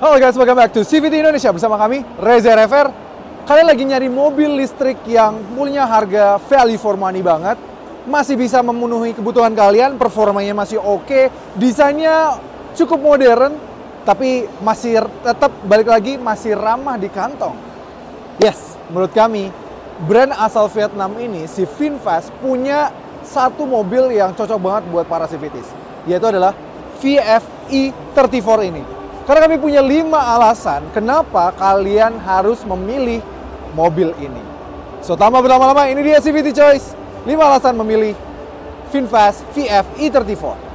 Halo guys, welcome back to CVT Indonesia bersama kami, Reza Rever. Kalian lagi nyari mobil listrik yang punya harga value for money banget, masih bisa memenuhi kebutuhan kalian, performanya masih oke, desainnya cukup modern, tapi masih tetap balik lagi masih ramah di kantong. Yes, menurut kami, brand asal Vietnam ini, si VinFast, punya satu mobil yang cocok banget buat para CVTs, yaitu adalah VF e34 ini. Karena kami punya 5 alasan kenapa kalian harus memilih mobil ini. So, tanpa berlama-lama, ini dia CVT Choice. 5 alasan memilih VinFast VF e34.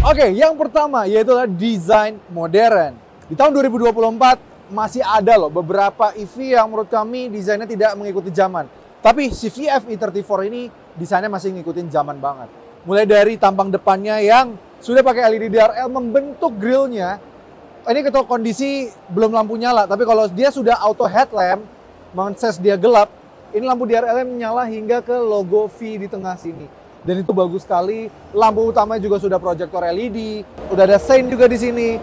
Oke, yang pertama yaitu adalah desain modern. Di tahun 2024 masih ada loh beberapa EV yang menurut kami desainnya tidak mengikuti zaman. Tapi si VF e34 ini desainnya masih ngikutin zaman banget. Mulai dari tampang depannya yang sudah pakai LED DRL membentuk grillnya. Ini ketika kondisi belum lampu nyala, tapi kalau dia sudah auto headlamp, menses dia gelap, ini lampu DRL menyala hingga ke logo V di tengah sini. Dan itu bagus sekali. Lampu utama juga sudah proyektor LED. Udah ada sein juga di sini.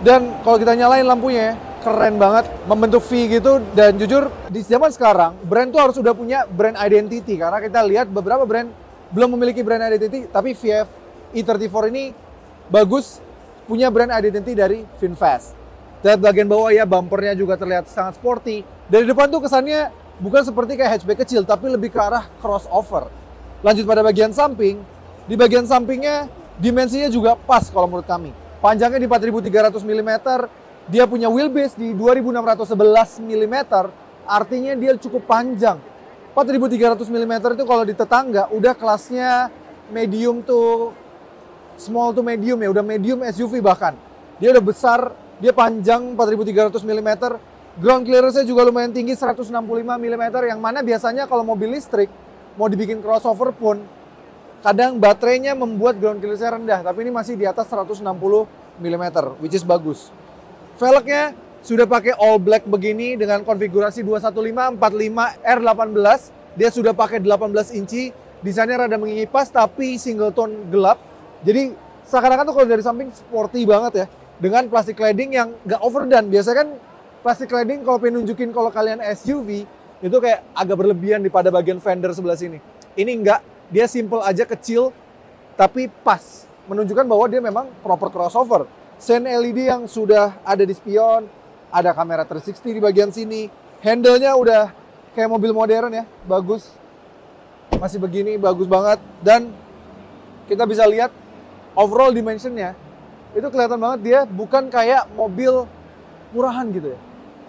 Dan kalau kita nyalain lampunya, keren banget, membentuk V gitu. Dan jujur, di zaman sekarang, brand tuh harus sudah punya brand identity. Karena kita lihat beberapa brand belum memiliki brand identity, tapi VF e34 ini bagus, punya brand identity dari VinFast. Lihat bagian bawah ya, bumpernya juga terlihat sangat sporty. Dari depan tuh kesannya bukan seperti kayak hatchback kecil, tapi lebih ke arah crossover. Lanjut pada bagian samping, di bagian sampingnya dimensinya juga pas kalau menurut kami. Panjangnya di 4300 mm, dia punya wheelbase di 2611 mm, artinya dia cukup panjang. 4300 mm itu kalau di tetangga udah kelasnya medium to small to medium ya, udah medium SUV bahkan. Dia udah besar, dia panjang 4300 mm, ground clearance-nya juga lumayan tinggi 165 mm, yang mana biasanya kalau mobil listrik mau dibikin crossover pun kadang baterainya membuat ground clearance-nya rendah, tapi ini masih di atas 160 mm, which is bagus. Velgnya sudah pakai all black begini dengan konfigurasi 215 45 R18. Dia sudah pakai 18 inci, desainnya rada mengipas tapi single tone gelap. Jadi seakan-akan tuh kalau dari samping sporty banget ya, dengan plastik cladding yang nggak overdone. Biasanya kan plastik cladding kalau pengen nunjukin kalau kalian SUV itu kayak agak berlebihan di pada bagian fender sebelah sini. Ini enggak, dia simple aja, kecil, tapi pas. Menunjukkan bahwa dia memang proper crossover. Sein LED yang sudah ada di spion, ada kamera 360 di bagian sini. Handle-nya udah kayak mobil modern ya, bagus. Masih begini, bagus banget. Dan kita bisa lihat overall dimension-nya, itu kelihatan banget dia bukan kayak mobil murahan gitu ya.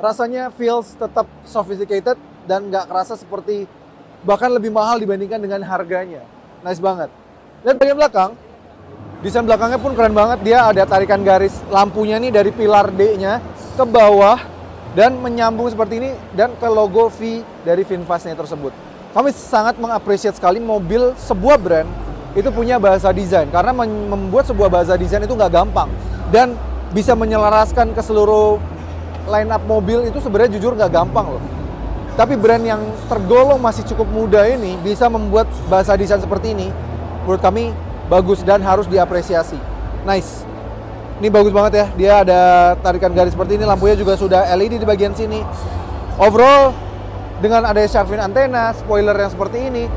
Rasanya feels tetap sophisticated, dan nggak kerasa seperti bahkan lebih mahal dibandingkan dengan harganya. Nice banget. Dan bagian belakang, desain belakangnya pun keren banget. Dia ada tarikan garis lampunya nih dari pilar D-nya ke bawah dan menyambung seperti ini dan ke logo V dari VinFast-nya tersebut. Kami sangat mengapresiasi sekali mobil sebuah brand itu punya bahasa desain, karena membuat sebuah bahasa desain itu nggak gampang dan bisa menyelaraskan ke seluruh line up mobil itu sebenarnya jujur nggak gampang loh. Tapi brand yang tergolong masih cukup muda ini bisa membuat bahasa desain seperti ini, menurut kami bagus dan harus diapresiasi. Nice. Ini bagus banget ya, dia ada tarikan garis seperti ini, lampunya juga sudah LED di bagian sini. Overall, dengan ada shark fin antena, spoiler yang seperti ini,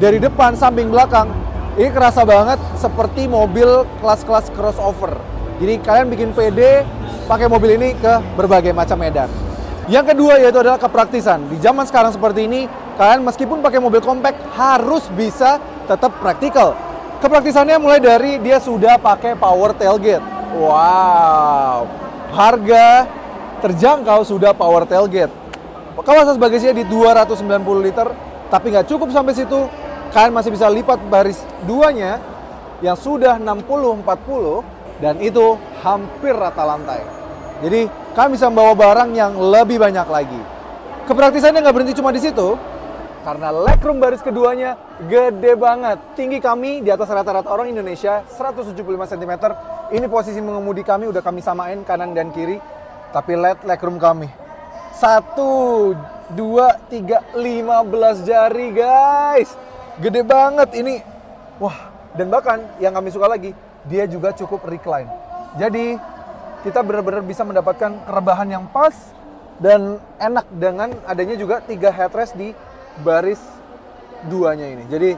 dari depan, samping, belakang, ini kerasa banget seperti mobil kelas-kelas crossover. Jadi kalian bikin PD pakai mobil ini ke berbagai macam medan. Yang kedua yaitu adalah kepraktisan. Di zaman sekarang seperti ini, kalian meskipun pakai mobil compact harus bisa tetap praktikal. Kepraktisannya mulai dari dia sudah pakai power tailgate. Wow, harga terjangkau sudah power tailgate. Kapasitas bagasinya di 290 liter, tapi nggak cukup sampai situ. Kalian masih bisa lipat baris duanya yang sudah 60/40 dan itu hampir rata lantai. Jadi kami bisa membawa barang yang lebih banyak lagi. Kepraktisannya nggak berhenti cuma di situ, karena legroom baris keduanya gede banget. Tinggi kami di atas rata-rata orang Indonesia 175 cm. Ini posisi mengemudi kami udah kami samain kanan dan kiri. Tapi lihat legroom kami. 1, 2, 3, 15 jari guys. Gede banget ini. Wah, dan bahkan yang kami suka lagi, dia juga cukup recline. Jadi kita benar-benar bisa mendapatkan rebahan yang pas dan enak dengan adanya juga 3 headrest di baris duanya ini. Jadi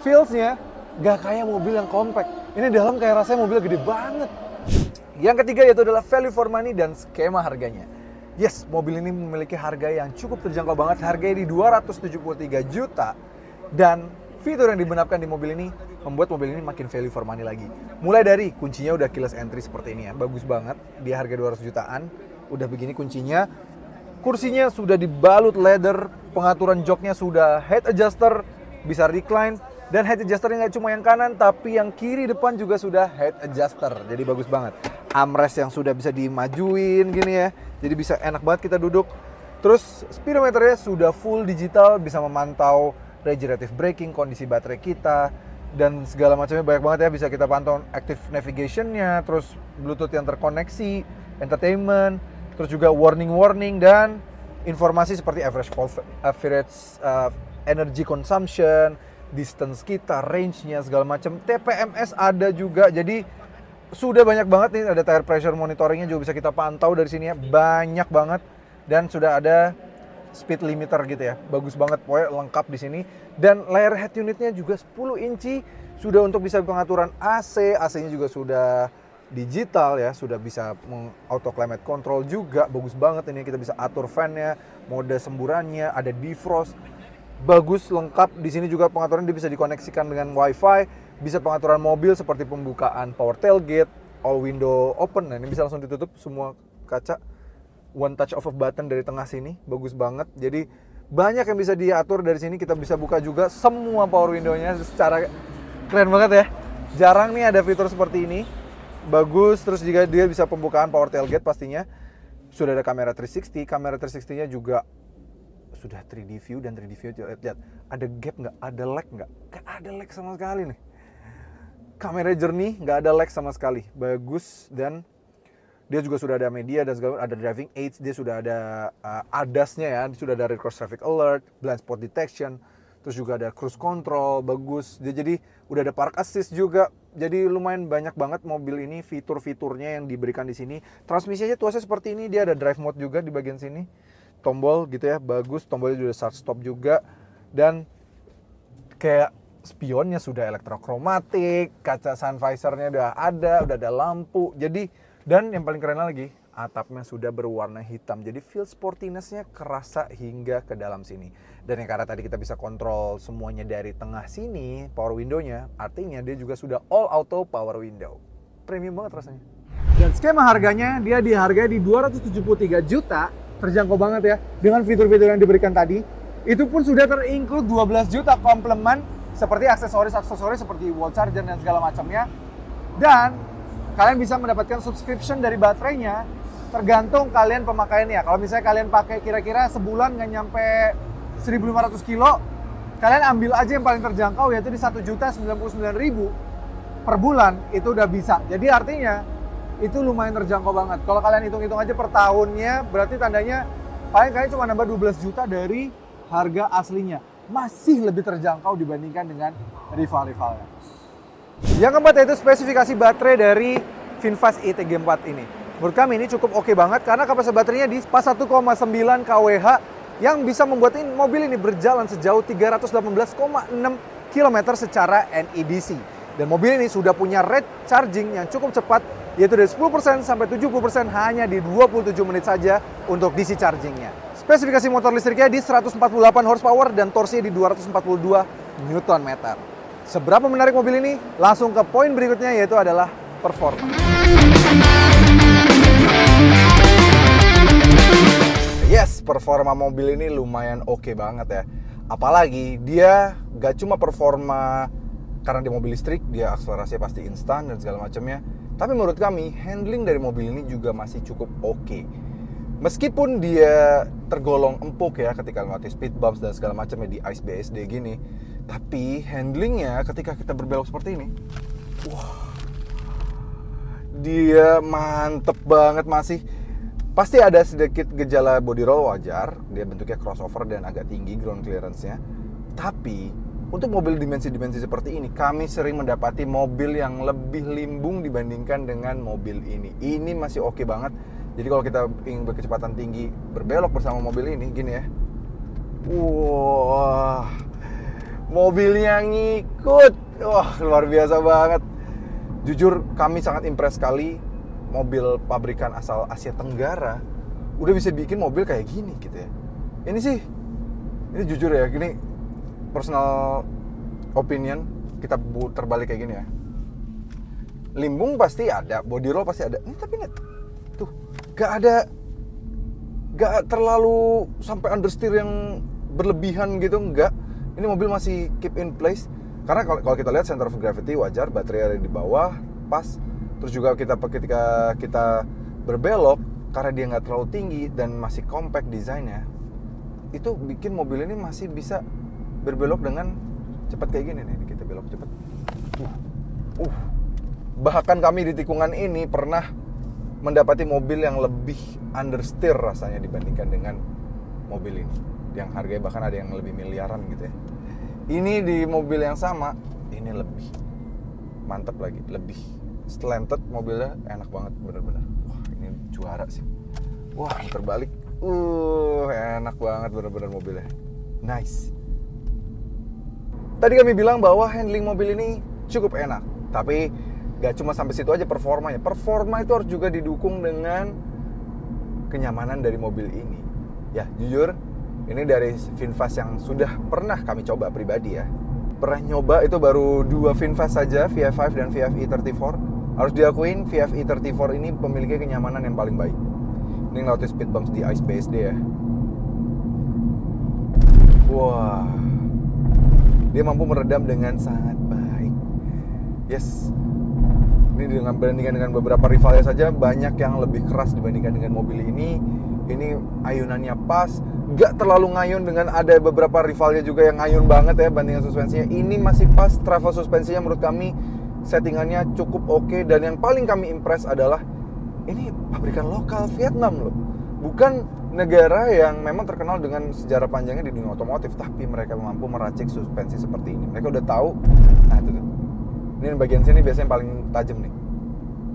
feels-nya gak kayak mobil yang compact. Ini dalam kayak rasanya mobil gede banget. Yang ketiga yaitu adalah value for money dan skema harganya. Yes, mobil ini memiliki harga yang cukup terjangkau banget. Harganya di 273 juta. Dan fitur yang dibenamkan di mobil ini membuat mobil ini makin value for money lagi. Mulai dari kuncinya udah keyless entry seperti ini ya. Bagus banget. Di harga 200 jutaan. Udah begini kuncinya. Kursinya sudah dibalut leather, pengaturan joknya sudah head adjuster, bisa recline, dan head adjusternya nggak cuma yang kanan, tapi yang kiri depan juga sudah head adjuster, jadi bagus banget. Armrest yang sudah bisa dimajuin gini ya, jadi bisa enak banget kita duduk. Terus speedometernya sudah full digital, bisa memantau regenerative braking, kondisi baterai kita, dan segala macamnya banyak banget ya, bisa kita pantau active navigation-nya, terus Bluetooth yang terkoneksi, entertainment, terus juga warning dan informasi seperti average energy consumption, distance kita, range-nya, segala macam. TPMS ada juga, jadi sudah banyak banget nih. Ada tire pressure monitoringnya juga bisa kita pantau dari sini ya, banyak banget. Dan sudah ada speed limiter gitu ya, bagus banget, pokoknya lengkap di sini. Dan layar head unitnya juga 10 inci, sudah untuk bisa pengaturan AC, AC-nya juga sudah digital ya, sudah bisa auto climate control juga, bagus banget ini. Kita bisa atur fan-nya, mode semburannya, ada defrost, bagus lengkap. Di sini juga pengaturan dia bisa dikoneksikan dengan WiFi, bisa pengaturan mobil seperti pembukaan power tailgate, all window open. Nah, ini bisa langsung ditutup semua kaca, one touch of a button dari tengah sini, bagus banget. Jadi banyak yang bisa diatur dari sini. Kita bisa buka juga semua power window-nya secara keren banget ya. Jarang nih ada fitur seperti ini. Bagus, terus juga dia bisa pembukaan power tailgate pastinya. Sudah ada kamera 360, kamera 360-nya juga sudah 3D view, dan 3D view lihat ada gap nggak, ada lag nggak? Nggak ada lag sama sekali nih. Kamera jernih, nggak ada lag sama sekali, bagus. Dan dia juga sudah ada media dan segala, ada driving aids, dia sudah ada ADAS-nya ya, sudah ada rear cross traffic alert, blind spot detection, terus juga ada cruise control, bagus. Dia jadi udah ada park assist juga. Jadi lumayan banyak banget mobil ini fitur-fiturnya yang diberikan di sini. Transmisi aja tuasnya seperti ini, dia ada drive mode juga di bagian sini. Tombol gitu ya, bagus. Tombolnya juga start stop juga. Dan kayak spionnya sudah elektrokromatik, kaca sun visor-nya udah ada lampu. Jadi, dan yang paling keren lagi, atapnya sudah berwarna hitam. Jadi feel sportiness-nya kerasa hingga ke dalam sini. Dan yang karena tadi kita bisa kontrol semuanya dari tengah sini, power window-nya, artinya dia juga sudah all auto power window. Premium banget rasanya. Dan skema harganya, dia dihargai di 273 juta. Terjangkau banget ya. Dengan fitur-fitur yang diberikan tadi. Itu pun sudah ter-include 12 juta komplement. Seperti aksesoris-aksesoris seperti wall charger dan segala macamnya. Dan kalian bisa mendapatkan subscription dari baterainya. Tergantung kalian pemakaiannya. Kalau misalnya kalian pakai kira-kira sebulan nggak nyampe 1.500 kilo, kalian ambil aja yang paling terjangkau, yaitu di 1.099.000 per bulan, itu udah bisa. Jadi artinya itu lumayan terjangkau banget. Kalau kalian hitung-hitung aja per tahunnya, berarti tandanya paling kalian cuma nambah 12 juta dari harga aslinya. Masih lebih terjangkau dibandingkan dengan rival-rivalnya. Yang keempat yaitu spesifikasi baterai dari VinFast e-TG4 ini. Menurut kami ini cukup oke banget karena kapasitas baterainya di pas 1,9 kWh yang bisa membuat mobil ini berjalan sejauh 318,6 km secara NEDC. Dan mobil ini sudah punya rate charging yang cukup cepat, yaitu dari 10% sampai 70% hanya di 27 menit saja untuk DC chargingnya. Spesifikasi motor listriknya di 148 horsepower dan torsinya di 242 Nm. Seberapa menarik mobil ini? Langsung ke poin berikutnya, yaitu adalah performa. Yes, performa mobil ini lumayan oke banget ya. Apalagi dia gak cuma performa karena dia mobil listrik, dia akselerasinya pasti instan dan segala macamnya. Tapi menurut kami, handling dari mobil ini juga masih cukup oke. Meskipun dia tergolong empuk ya ketika melewati speed bumps dan segala macamnya di ICE BSD gini, tapi handlingnya ketika kita berbelok seperti ini, wah, dia mantep banget masih. Pasti ada sedikit gejala body roll wajar, dia bentuknya crossover dan agak tinggi ground clearance-nya. Tapi untuk mobil dimensi-dimensi seperti ini, kami sering mendapati mobil yang lebih limbung dibandingkan dengan mobil ini. Ini masih oke banget. Jadi kalau kita ingin berkecepatan tinggi berbelok bersama mobil ini, gini ya. Wah, mobilnya ngikut. Wah, luar biasa banget. Jujur kami sangat impress sekali. Mobil pabrikan asal Asia Tenggara udah bisa bikin mobil kayak gini gitu ya. Ini jujur ya, gini personal opinion, kita terbalik kayak gini ya. Limbung pasti ada, body roll pasti ada. Ini tapi nih, tuh gak terlalu sampai understeer yang berlebihan gitu, enggak. Ini mobil masih keep in place. Karena kalau kita lihat center of gravity wajar, baterai ada di bawah, pas. Terus juga ketika kita berbelok, karena dia nggak terlalu tinggi dan masih compact desainnya, itu bikin mobil ini masih bisa berbelok dengan cepat kayak gini nih. Kita belok cepat. Bahkan kami di tikungan ini pernah mendapati mobil yang lebih understeer rasanya dibandingkan dengan mobil ini, yang harganya bahkan ada yang lebih miliaran gitu ya. Ini di mobil yang sama, ini lebih mantap lagi, lebih slanted mobilnya, enak banget bener-bener. Wah, ini juara sih. Wah, terbalik. Enak banget bener-bener mobilnya. Nice. Tadi kami bilang bahwa handling mobil ini cukup enak, tapi gak cuma sampai situ aja performanya. Performa itu harus juga didukung dengan kenyamanan dari mobil ini. Ya, jujur, ini dari VinFast yang sudah pernah kami coba pribadi ya. Pernah nyoba itu baru 2 VinFast saja, VF5 dan VF e34. Harus diakuin, VF e34 ini memiliki kenyamanan yang paling baik. Ini ngelewatin speed bumps di ICE BSD ya. Wah, dia mampu meredam dengan sangat baik. Yes. Ini dibandingkan dengan beberapa rivalnya saja, banyak yang lebih keras dibandingkan dengan mobil ini. Ini ayunannya pas, gak terlalu ngayun dengan ada beberapa rivalnya juga yang ngayun banget ya bandingkan suspensinya. Ini masih pas, travel suspensinya menurut kami settingannya cukup oke. Dan yang paling kami impress adalah ini pabrikan lokal Vietnam loh. Bukan negara yang memang terkenal dengan sejarah panjangnya di dunia otomotif, tapi mereka mampu meracik suspensi seperti ini. Mereka udah tahu. Nah itu tuh. Ini bagian sini biasanya paling tajam nih,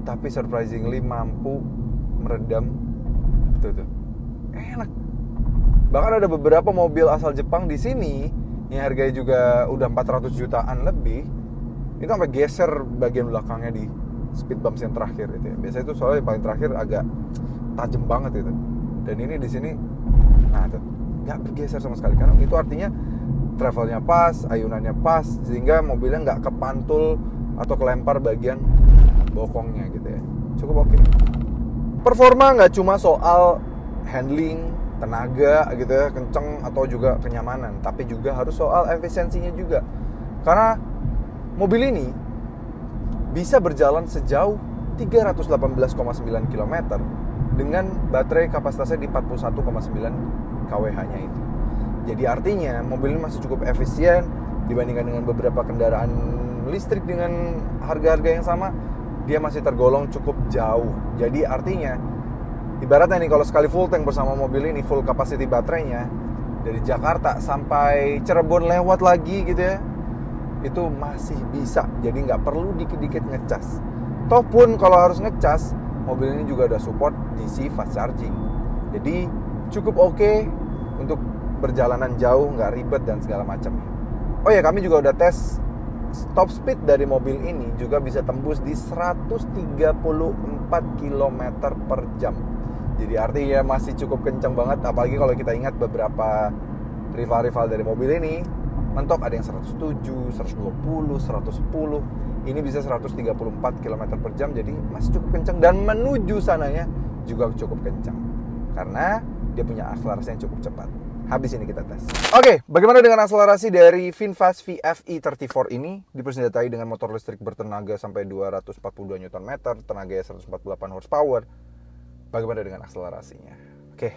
tapi surprisingly mampu meredam. Tuh. Enak. Bahkan ada beberapa mobil asal Jepang di sini yang harganya juga udah 400 jutaan lebih, itu sampai geser bagian belakangnya di speed bumps yang terakhir itu ya. Biasanya itu soalnya yang paling terakhir agak tajam banget itu. Dan ini di sini, nah tuh, nggak bergeser sama sekali. Karena itu artinya travelnya pas, ayunannya pas, sehingga mobilnya nggak kepantul atau kelempar bagian bokongnya gitu ya. Cukup oke. Performa nggak cuma soal handling, tenaga gitu ya, kenceng atau juga kenyamanan, tapi juga harus soal efisiensinya juga. Karena mobil ini bisa berjalan sejauh 318,9 km dengan baterai kapasitasnya di 41,9 kWh-nya itu. Jadi artinya mobil ini masih cukup efisien dibandingkan dengan beberapa kendaraan listrik dengan harga-harga yang sama. Dia masih tergolong cukup jauh. Jadi artinya ibaratnya nih kalau sekali full tank bersama mobil ini, full capacity baterainya, dari Jakarta sampai Cirebon lewat lagi gitu ya, itu masih bisa. Jadi nggak perlu dikit-dikit ngecas. Toh pun kalau harus ngecas, mobil ini juga ada support DC fast charging. Jadi cukup oke untuk perjalanan jauh, nggak ribet dan segala macam. Oh ya, kami juga udah tes top speed dari mobil ini juga bisa tembus di 134 km per jam. Jadi artinya masih cukup kencang banget. Apalagi kalau kita ingat beberapa rival-rival dari mobil ini, mentok ada yang 107, 120, 110. Ini bisa 134 km per jam. Jadi masih cukup kencang. Dan menuju sananya juga cukup kencang, karena dia punya akselerasi yang cukup cepat. Habis ini kita tes. Oke, bagaimana dengan akselerasi dari VinFast VF-e34 ini? Dipersenjatai dengan motor listrik bertenaga sampai 242 Nm, tenaga 148 horsepower. Bagaimana dengan akselerasinya? Oke,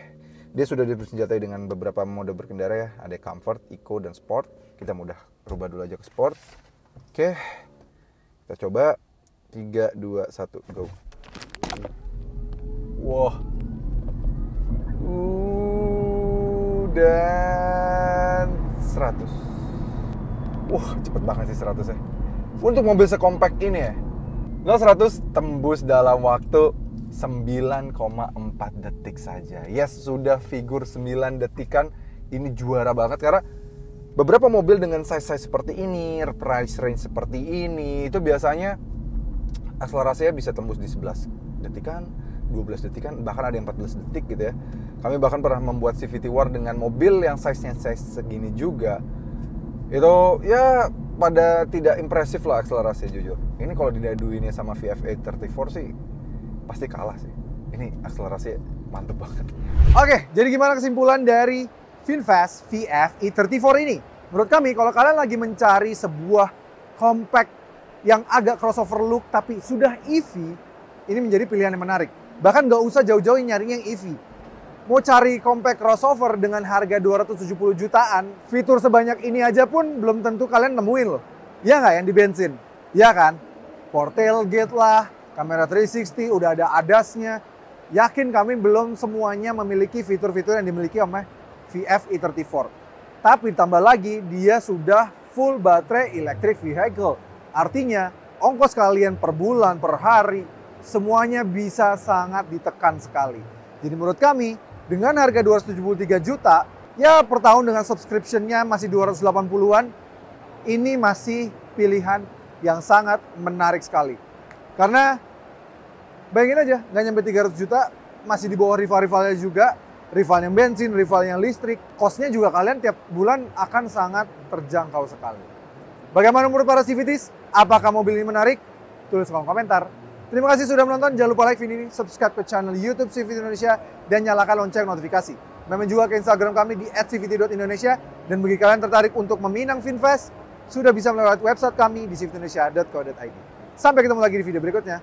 dia sudah dipersenjatai dengan beberapa mode berkendara ya. Ada Comfort, Eco, dan Sport. Kita mudah rubah dulu aja ke Sport. Oke, kita coba. 3, 2, 1, go. Wow. Dan 100. Wah, cepet banget sih 100 ya. Untuk mobil sekompak ini ya, 0-100 tembus dalam waktu 9,4 detik saja. Yes, sudah figur 9 detikan. Ini juara banget karena beberapa mobil dengan size-size seperti ini, price range seperti ini, itu biasanya akselerasinya bisa tembus di 11 detikan, 12 detikan, bahkan ada yang 14 detik gitu ya. Kami bahkan pernah membuat CVT War dengan mobil yang size-nya size segini juga. Itu ya pada tidak impresif lah akselerasinya jujur. Ini kalau didaduinnya sama VF-e34 sih pasti kalah sih. Ini akselerasi mantep banget. Oke, jadi gimana kesimpulan dari VinFast VF-e34 ini? Menurut kami kalau kalian lagi mencari sebuah compact yang agak crossover look tapi sudah EV, ini menjadi pilihan yang menarik. Bahkan nggak usah jauh-jauh nyarinya yang EV. Mau cari compact crossover dengan harga 270 jutaan, fitur sebanyak ini aja pun belum tentu kalian nemuin loh. Ya nggak yang di bensin? Ya kan? Port tailgate lah, kamera 360, udah ada ADAS-nya. Yakin kami belum semuanya memiliki fitur-fitur yang dimiliki oleh VF-e34. Tapi tambah lagi, dia sudah full baterai electric vehicle. Artinya, ongkos kalian per bulan, per hari, semuanya bisa sangat ditekan sekali. Jadi menurut kami, dengan harga 273 juta, ya per tahun dengan subscription-nya masih 280-an, ini masih pilihan yang sangat menarik sekali. Karena, bayangin aja, nggak nyampe 300 juta, masih di bawah rival-rivalnya juga, rival yang bensin, rival yang listrik, cost-nya juga kalian tiap bulan akan sangat terjangkau sekali. Bagaimana menurut para CVTs? Apakah mobil ini menarik? Tulis kolom komentar. Terima kasih sudah menonton. Jangan lupa like video ini, subscribe ke channel YouTube CVT Indonesia, dan nyalakan lonceng notifikasi. Memang juga ke Instagram kami di @cvt.indonesia. Dan bagi kalian tertarik untuk meminang VinFast, sudah bisa melewati website kami di cvtindonesia.co.id. Sampai ketemu lagi di video berikutnya.